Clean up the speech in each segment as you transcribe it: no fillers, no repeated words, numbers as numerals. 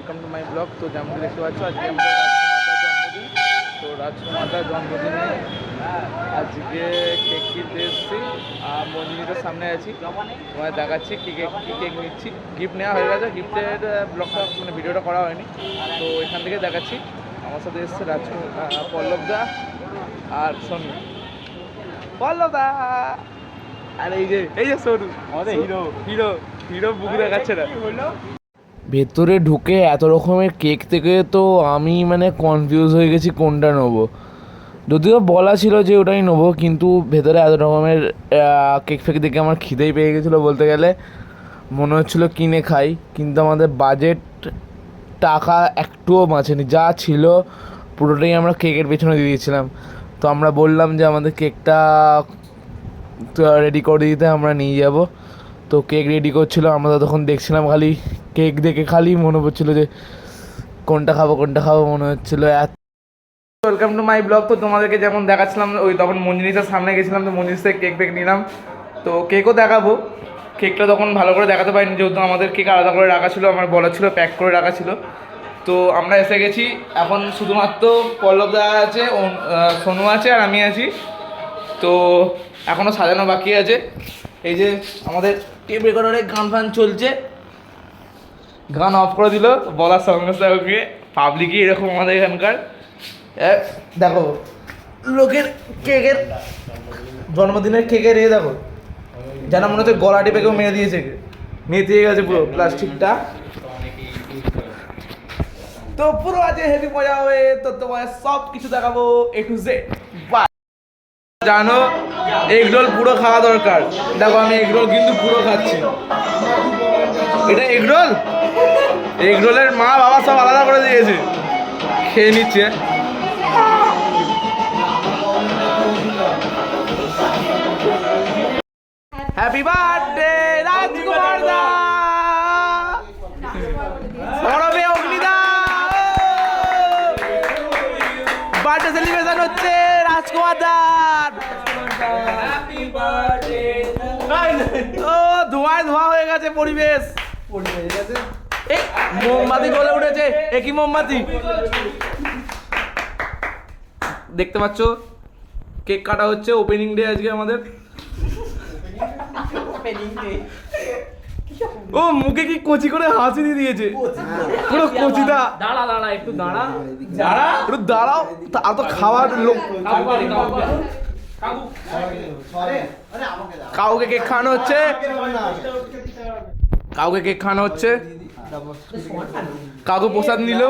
Welcome to my blog. তো যেমন দেখতে পাচ্ছ আজকে আমাদের রাজকুমারদার জন্মদিনে আজকে কেক কিনতে এসেছি আর মঞ্জিনিটার সামনে আছি, তোমায় দেখাচ্ছি কী কেক নিচ্ছি। গিফট নেওয়া হয়ে গেছে, গিফটের ব্লগটা মানে ভিডিওটা করা হয়নি, তো এখান থেকে দেখাচ্ছি। আমার সাথে এসছে পল্লবদা আর সোনু। পল্লবদা আর এই যে সোনু আমাদের হিরো হিরো হিরো বুক দেখাচ্ছে না। ভেতরে ঢুকে এত রকমের কেক থেকে তো আমি মানে কনফিউজ হয়ে গেছি কোনটা নেবো। যদিও বলা ছিল যে ওটাই নেবো, কিন্তু ভেতরে এত রকমের কেক ফেক দেখে আমার খিদেই পেয়ে গেছিলো বলতে গেলে। মনে হচ্ছিলো কিনে খাই, কিন্তু আমাদের বাজেট টাকা একটুও বাঁচেনি, যা ছিল পুরোটাই আমরা কেকের পেছনে দিয়ে দিয়েছিলাম। তো আমরা বললাম যে আমাদের কেকটা রেডি করে দিতে, আমরা নিয়ে যাব। তো কেক রেডি করছিলো, আমরা তখন দেখছিলাম খালি কেক দেখে খালি মনে পড়ছিলো যে কোনটা খাবো মনে হচ্ছিলো। Welcome to my blog. তো তোমাদেরকে যেমন দেখাচ্ছিলাম ওই তখন মঞ্জিনিসার সামনে গেছিলাম, তো মঞ্জিনিস কেক নিলাম। তো কেকও দেখাবো, কেকটা তখন ভালো করে দেখাতে পারিনি যেহেতু আমাদের কেক আলাদা করে রাখা ছিল, আমার বলা ছিল প্যাক করে রাখা ছিল। তো আমরা এসে গেছি, এখন শুধুমাত্র পল্লব দা আছে, সোনু আছে আর আমি আছি। তো এখনও সাজানো বাকি আছে। এই যে আমাদের টেপ রেকর্ডারে গান ফান চলছে, গান অফ করে দিল বলার সঙ্গে সঙ্গে। পাবলিকই এরকম আমাদের এখানকার। দেখো লোকের কেকের জন্মদিনের কেকের দেখো, যেন মনে হচ্ছে গলা টিপে কেউ মেরে দিয়েছে, মেতে গেছে পুরো প্লাস্টিকটা। তো পুরো আছে হেভি মজা হবে। তো তোমায় সব কিছু দেখাবো A to Z। জানো এগরোল পুরো খাওয়া দরকার। দেখো আমি এগরোল কিন্তু পুরো খাচ্ছি। এটা এগরোলের মা বাবা সব আলাদা করে দিয়েছে, খেয়ে নিচ্ছে। হ্যাপি বার্থডে রাজকুমার দা, পরবে অগ্নিদা, বার্থডে সেলিব্রেশন হচ্ছে রাজকুমার দার। ও ধোঁয়ায় ধোঁয়া হয়ে গেছে পরিবেশ। মোমবাতি জ্বলে উঠেছে, একই মোমবাতি দেখতে পাচ্ছ। কেক কাটা হচ্ছে, ওপেনিং ডে আজকে আমাদের। ও মুখে কি কচি করে হাসি দিয়ে দিয়েছে পুরো কচিটা। দাঁড়া একটু দাঁড়াও, আর তো খাওয়ার লোক। কাউকে কেক খাওয়ানো হচ্ছে, কাউকে প্রসাদ নিল।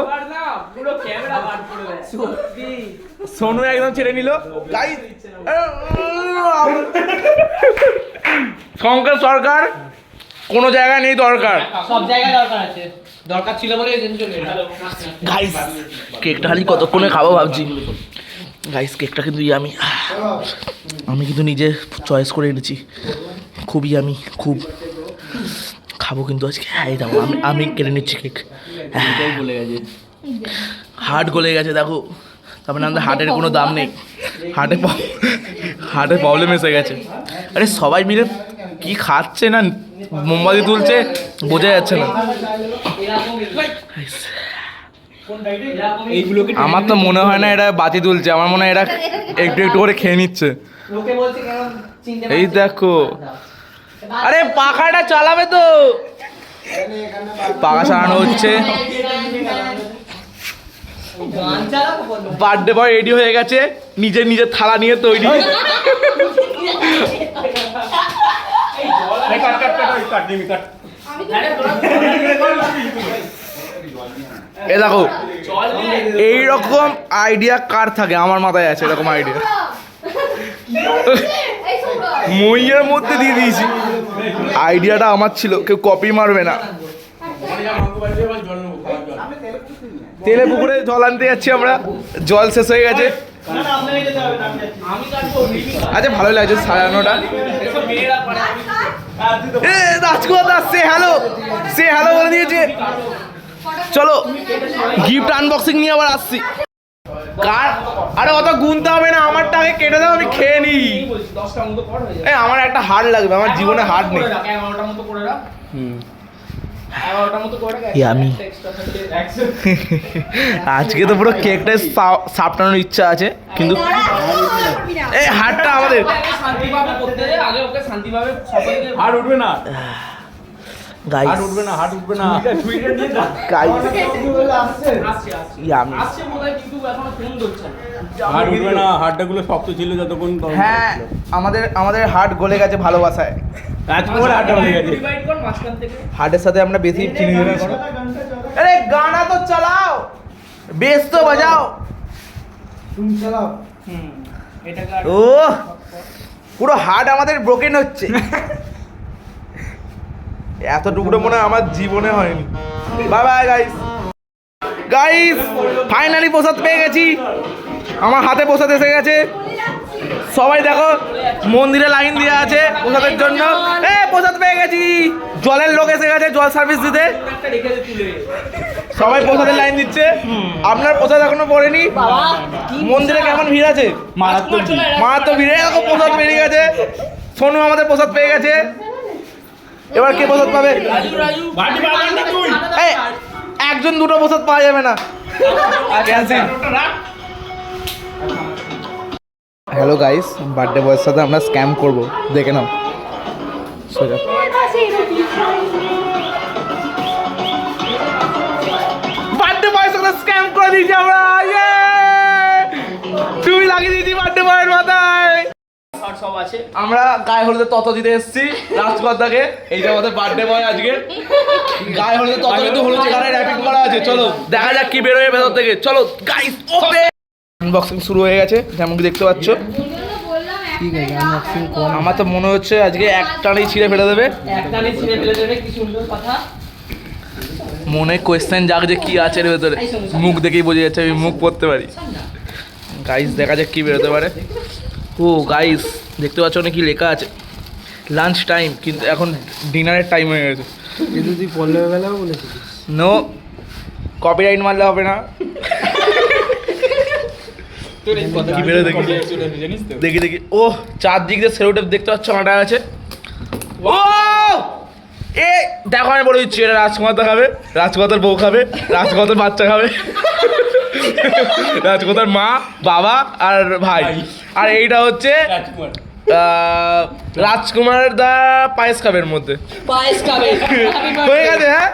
সোনু একদম ছেড়ে নিল। শঙ্কর সরকার কোনো জায়গায় নেই, দরকার সব জায়গায় দরকার আছে, দরকার ছিল বলে গাইস কেকটা খালি কতক্ষণে খাবো ভাবছি। গাইস কেকটা কিন্তু আমি কিন্তু নিজে চয়েস করে এনেছি, খুবই আমি খুব খাবো কিন্তু আজকে। হ্যাঁ দেখো আমি কেটে নিচ্ছি কেক। হার্ট গলে গেছে দেখো, তারপরে আমাদের হার্টের কোনো দাম নেই, হার্টের প্রবলেম এসে গেছে। আরে সবাই মিলে কি খাচ্ছে না মোমবাতি তুলছে বোঝা যাচ্ছে না। আমার তো মনে হয় না এরা বাতি তুলছে, আমার মনে হয় এরা একটু একটু করে খেয়ে নিচ্ছে। এই দেখো, আরে পাখাটা চালাবে তো, পাখা চালানো হচ্ছে। বার্থডে বয় রেডি হয়ে গেছে, নিজের থালা নিয়ে তৈরি। এ দেখো এইরকম আইডিয়া কার থাকে, আমার মাথায় আছে এরকম আইডিয়া, মইয়ের মধ্যে দিয়ে দিয়েছি। আইডিয়াটা আমার ছিল, কেউ কপি মারবে না। তেলে পুকুরে জল আনতে যাচ্ছি আমরা, জল শেষ হয়ে গেছে। আচ্ছা ভালোই লাগছে সাজানোটা। রাজকুমার সে হ্যালো বলে দিয়েছে। চলো গিফট আনবক্সিং নিয়ে আবার আসছি। আরে অত গুনতে হবে না, আমারটা আগে কেটে দাও, আমি খেয়ে নিই। আমার একটা হাড় লাগবে, আমার জীবনে হাড় নেই। 11টার মতো করে Yummy. আজকে তো পুরো কেকটা সাপটানোর ইচ্ছা আছে কিন্তু এই হাটটা আমাদের শান্তিভাবে করতে দে, আগে ওকে শান্তিভাবে সকলকে হাট উঠবে না, গাইস হাট উঠবে না, হাট উঠবে না। গাইস আসছে ইয়ামি আসছে বোধহয়, কিন্তু এখনো ফোন ধরছে না। হাট উঠবে না, হাটটা গুলো শক্ত ছিল যতক্ষণ হ্যাঁ আমাদের হার্ট গলে গেছে ভালোবাসায় রাজকুমার হাটটা হয়ে গেছে। ডিভাইড কর মাঝখান থেকে। হার্টের সাথে আমরা বেশি চিনি দিই আরে গানা তো চালাও বেস তো বাজাও এটাকে আর ও পুরো হার্ট আমাদের ব্রোকেন হচ্ছে এত টুকরো মনে হয় আমার জীবনে হয়নি বাই বাই গাইস ফাইনালি প্রসাদ পেয়ে গেছি আমার হাতে প্রসাদ এসে গেছে সবাই দেখো মন্দিরে লাইন দেওয়া আছে প্রসাদের জন্য প্রসাদ পেয়ে গেছি জলের লোক এসে গেছে জল সার্ভিস দিতে একটা রেখে দে তুলে। সবাই প্রসাদের লাইন দিচ্ছে আপনার প্রসাদ এখনো পড়েনি মন্দিরে কেমন ভিড় আছে মারাত্মক ভিড় এরকম প্রসাদ বেরিয়ে গেছে সোনু আমাদের প্রসাদ পেয়ে গেছে এবার কে প্রসাদ পাবে বাটি পাবেন না তুই। এই একজন দুটো প্রসাদ পাওয়া যাবে না ক্যান্সেল হ্যালো গাইস বার্থডে বয়ের সাথে আমরা স্ক্যাম করব দেখে নাও সোজা বার্থডে বয়ের সাথে স্ক্যাম করে দিয়েছি আমরা তুমি লাগিয়ে দিয়েছি বার্থডে বয়ের মাথায় আর সব আছে। আমরা গায়ে হলুদে তত দিতে এসেছি রাজকর্তাকে এই যে আমাদের বার্থডে বয় আজকে গায়ে হলুদে তত কিন্তু হলুদ কালারে র্যাপিং করা আছে চলো দেখা যাক কি বেরোয় ভেতর থেকে চলো গাইস ওপে আনবক্সিং শুরু হয়ে গেছে যেমন কি দেখতে পাচ্ছ ঠিক আছে আনবক্সিং কর আমার তো মনে হচ্ছে আজকে একটানেই ছিঁড়ে ফেলে দেবে একটা নিয়ে ছিঁড়ে ফেলে দেবে, কি সুন্দর কথা। মনে কোয়েশ্চেন জাগ যে কি আছে এর ভেতরে মুখ দেখেই বোঝা যাচ্ছে আমি মুখ পড়তে পারি গাইস দেখা যাক কি বেরোতে পারে ও গাইস দেখতে পাচ্ছ না কি লেখা আছে লাঞ্চ টাইম কিন্তু এখন ডিনারের টাইম হয়ে গেছে কিন্তু তুই পল্লব বেলাও বলেছিস নো কপিরাইট মারলে হবে না কি বেরো দেখি দেখি দেখি ও চারদিক দিয়ে সেরোটেপ দেখতে পাচ্ছ আটা আছে ও এ দেখো আমি বলে দিচ্ছি এটা রাজকুমার খাবে রাজকুমার বউ খাবে রাজকুমার বাচ্চা খাবে রাজকুমার মা বাবা আর ভাই আর এইটা হচ্ছে রাজকুমার রাজকুমার দা পায়েস খাবে এর মধ্যে পায়েস খাবে। হয়ে গেছে হ্যাঁ